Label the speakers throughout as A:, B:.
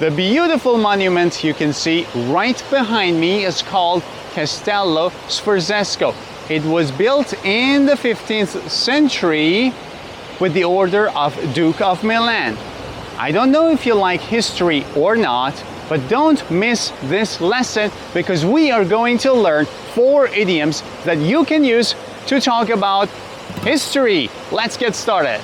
A: The beautiful monument you can see right behind me is called Castello Sforzesco. It was built in the 15th century with the order of Duke of Milan. I don't know if you like history or not, but don't miss this lesson because we are going to learn 4 idioms that you can use to talk about history. Let's get started.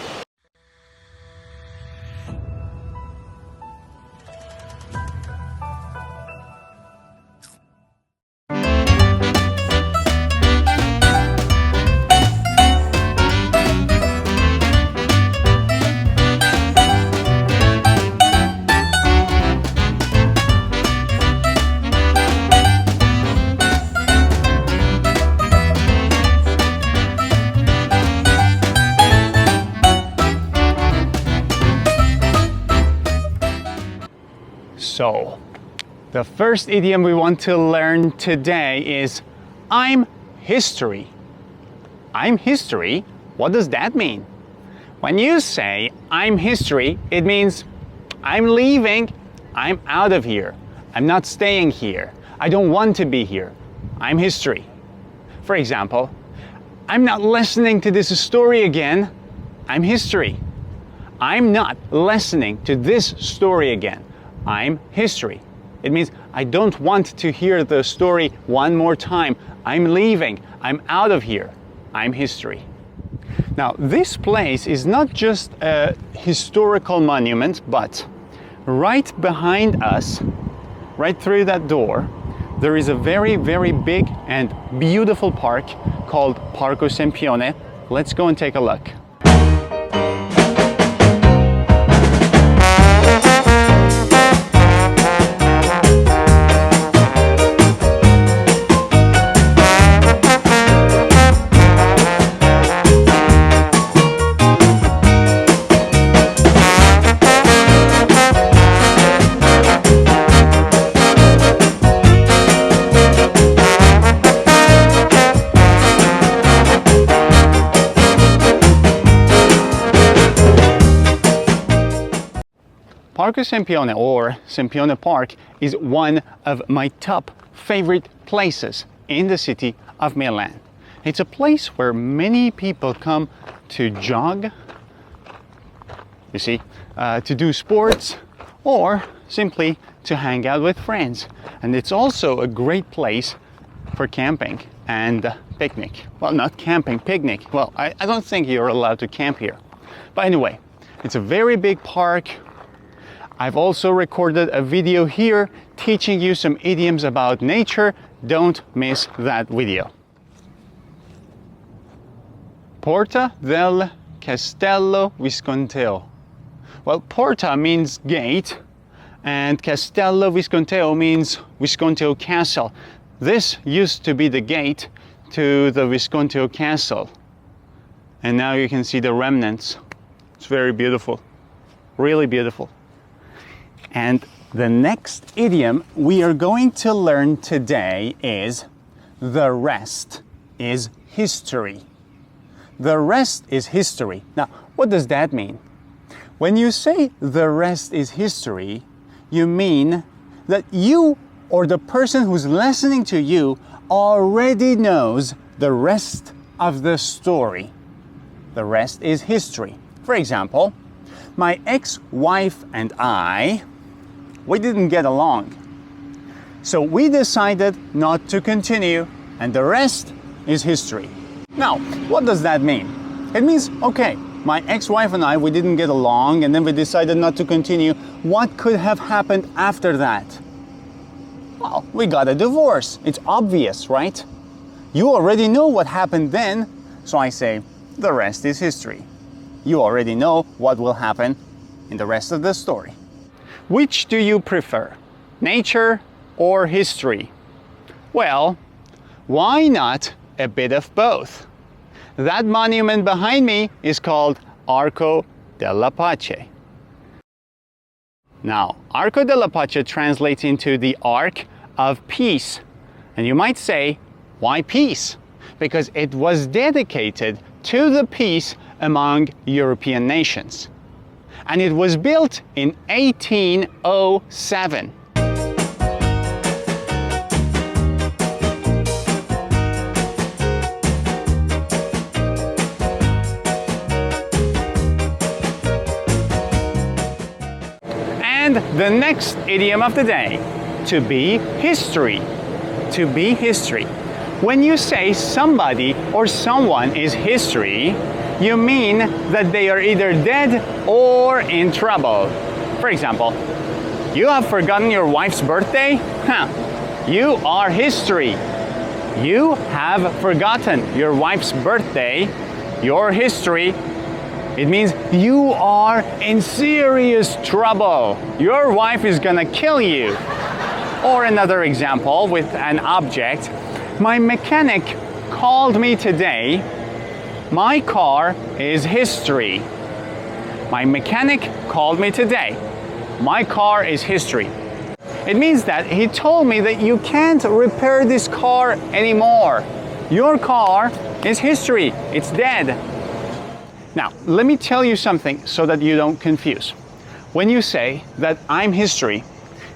A: So, the first idiom we want to learn today is I'm history. I'm history? What does that mean? When you say I'm history, it means I'm leaving, I'm out of here, I'm not staying here, I don't want to be here. I'm history. For example, I'm not listening to this story again, I'm history. I'm not listening to this story again. I'm history. It means I don't want to hear the story one more time. I'm leaving. I'm out of here. I'm history. Now, this place is not just a historical monument, but right behind us, right through that door, there is a very, very big and beautiful park called Parco Sempione. Let's go and take a look. Parco Sempione, or Sempione Park, is one of my top favorite places in the city of Milan. It's a place where many people come to jog, you see, to do sports, or simply to hang out with friends. And it's also a great place for camping and picnic. Well, not camping, picnic. Well, I don't think you're allowed to camp here. But anyway, it's a very big park. I've also recorded a video here teaching you some idioms about nature. Don't miss that video. Porta del Castello Visconteo. Well, Porta means gate, and Castello Visconteo means Visconteo Castle. This used to be the gate to the Visconteo Castle. And now you can see the remnants. It's very beautiful, really beautiful. And the next idiom we are going to learn today is the rest is history. The rest is history. Now, what does that mean? When you say the rest is history, you mean that you or the person who's listening to you already knows the rest of the story. The rest is history. For example, my ex-wife and we didn't get along. So we decided not to continue, and the rest is history. Now, what does that mean? It means, okay, my ex-wife and we didn't get along, and then we decided not to continue. What could have happened after that? Well, we got a divorce. It's obvious, right? You already know what happened then, so I say, the rest is history. You already know what will happen in the rest of the story. Which do you prefer, nature or history? Well, why not a bit of both? That monument behind me is called Arco della Pace. Now, Arco della Pace translates into the Ark of Peace. And you might say, why peace? Because it was dedicated to the peace among European nations. and it was built in 1807. And the next idiom of the day, to be history. To be history. When you say somebody or someone is history, you mean that they are either dead or in trouble. For example, you have forgotten your wife's birthday? You are history. You have forgotten your wife's birthday. Your history. It means you are in serious trouble. Your wife is gonna kill you. Or another example with an object. My mechanic called me today. My car is history. My mechanic called me today. My car is history. It means that he told me that you can't repair this car anymore. Your car is history. It's dead. Now, let me tell you something so that you don't confuse. When you say that I'm history,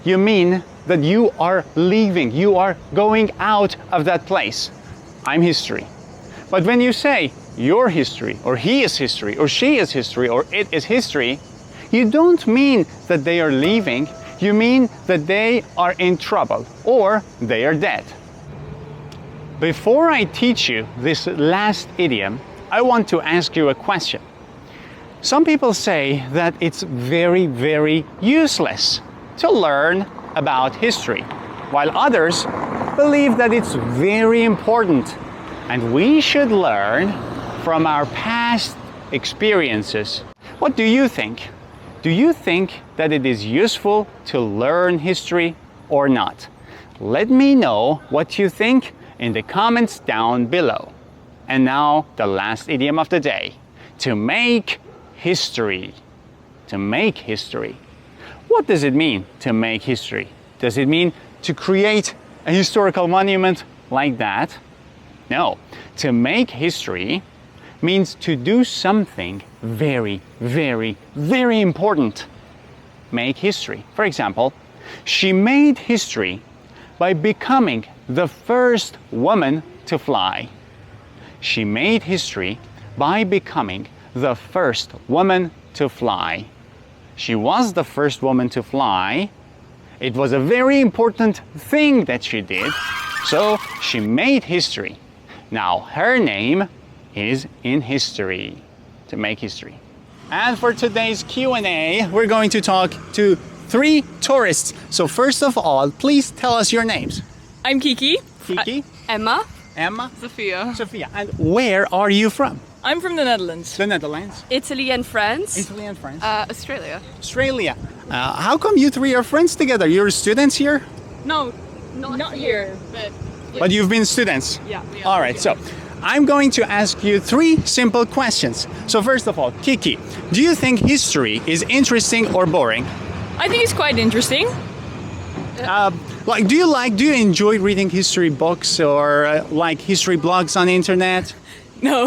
A: you mean that you are leaving, you are going out of that place. I'm history. But when you say you're history, or he is history, or she is history, or it is history, you don't mean that they are leaving, you mean that they are in trouble, or they are dead. Before I teach you this last idiom, I want to ask you a question. Some people say that it's very, very useless to learn about history, while others believe that it's very important and we should learn from our past experiences. What do you think? Do you think that it is useful to learn history or not? Let me know what you think in the comments down below. And now the last idiom of the day, to make history. To make history. What does it mean to make history? Does it mean to create a historical monument like that? No. To make history means to do something very, very, very important. Make history. For example, she made history by becoming the first woman to fly. She made history by becoming the first woman to fly. She was the first woman to fly. It was a very important thing that she did, so she made history. Now her name is in history, to make history. And for today's Q&A, we're going to talk to 3 tourists. So first of all, please tell us your names.
B: I'm Kiki.
A: Kiki?
B: Emma.
A: Emma?
B: Sophia.
A: Sophia. And where are you from?
B: I'm from the Netherlands.
A: The Netherlands.
C: Italy and France.
A: Italy and France.
C: Australia.
A: Australia. How come you 3 are friends together? You're students here?
B: No, not here.
A: But you've been students?
B: Yeah.
A: All right, so I'm going to ask you 3 simple questions. So first of all, Kiki, do you think history is interesting or boring?
B: I think it's quite interesting.
A: Do you enjoy reading history books or like history blogs on the internet?
B: No.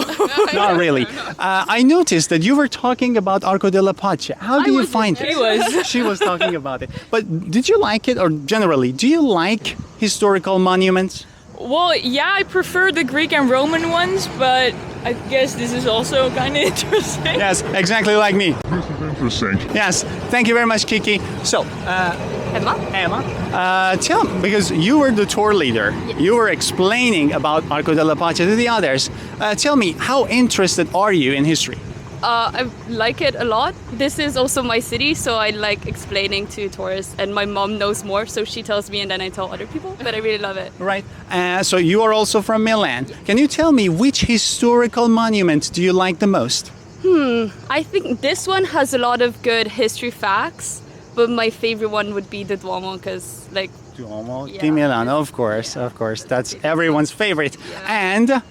A: Not really. I noticed that you were talking about Arco Della Pace. How do you find it?
B: She was.
A: She was talking about it. But did you like it, or generally, do you like historical monuments?
B: Well, yeah, I prefer the Greek and Roman ones, but I guess this is also kind of interesting.
A: Yes, exactly like me.
D: This is interesting.
A: Yes, thank you very much, Kiki. So, Emma, tell me, because you were the tour leader, you were explaining about Arco della Pace to the others. Tell me, how interested are you in history?
C: I like it a lot. This is also my city, so I like explaining to tourists, and my mom knows more, so she tells me and then I tell other people, but I really love it.
A: Right. So you are also from Milan. Can you tell me which historical monument do you like the most?
C: I think this one has a lot of good history facts, but my favorite one would be the Duomo, because
A: Duomo
C: Yeah.
A: di Milano, of course. That's everyone's favorite. And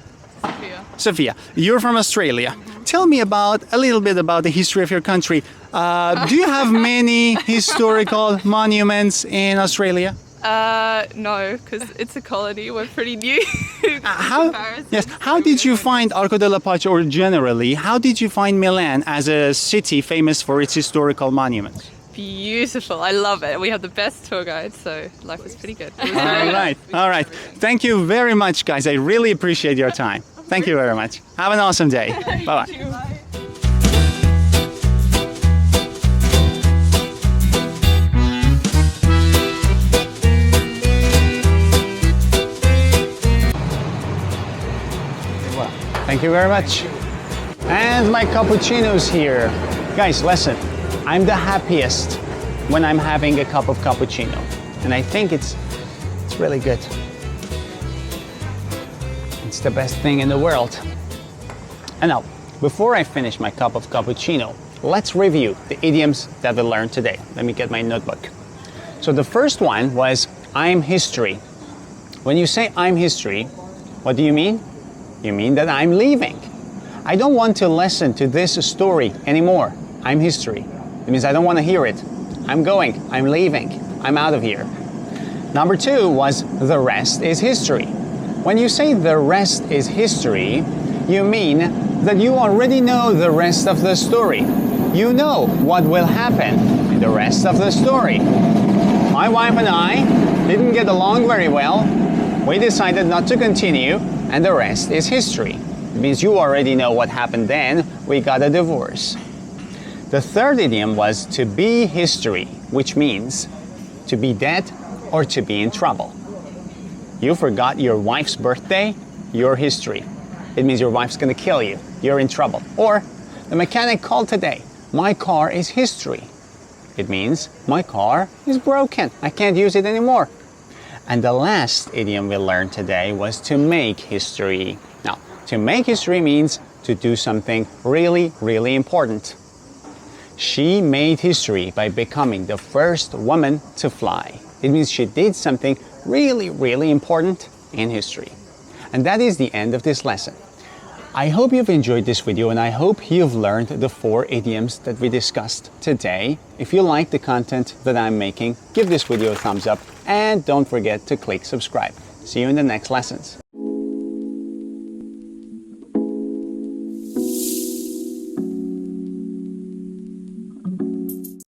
A: Sophia, you're from Australia. Tell me a little bit about the history of your country. Do you have many historical monuments in Australia?
E: No, because it's a colony. We're pretty new.
A: How,
C: Comparison.
A: yes, how did you find Arco della Pace, or generally, how did you find Milan as a city famous for its historical monuments?
C: Beautiful. I love it. We have the best tour guide, so life was pretty good. It was
A: All right. Thank you very much, guys. I really appreciate your time. Thank you very much. Have an awesome day. Bye-bye. Thank you very much. And my cappuccino's here. Guys, listen, I'm the happiest when I'm having a cup of cappuccino. And I think it's really good. It's the best thing in the world. And now, before I finish my cup of cappuccino, let's review the idioms that we learned today. Let me get my notebook. So the first one was I'm history. When you say I'm history, what do you mean? You mean that I'm leaving. I don't want to listen to this story anymore. I'm history. It means I don't want to hear it. I'm going. I'm leaving. I'm out of here. Number two was the rest is history. When you say the rest is history, you mean that you already know the rest of the story. You know what will happen in the rest of the story. My wife and I didn't get along very well. We decided not to continue, and the rest is history. It means you already know what happened then. We got a divorce. The third idiom was to be history, which means to be dead or to be in trouble. You forgot your wife's birthday, you're history. It means your wife's gonna kill you. You're in trouble. Or the mechanic called today. My car is history. It means my car is broken. I can't use it anymore. And the last idiom we learned today was to make history. Now, to make history means to do something really, really important. She made history by becoming the first woman to fly. It means she did something really, really important in history. And that is the end of this lesson. I hope you've enjoyed this video, and I hope you've learned the 4 idioms that we discussed today. If you like the content that I'm making, give this video a thumbs up and don't forget to click subscribe. See you in the next lessons.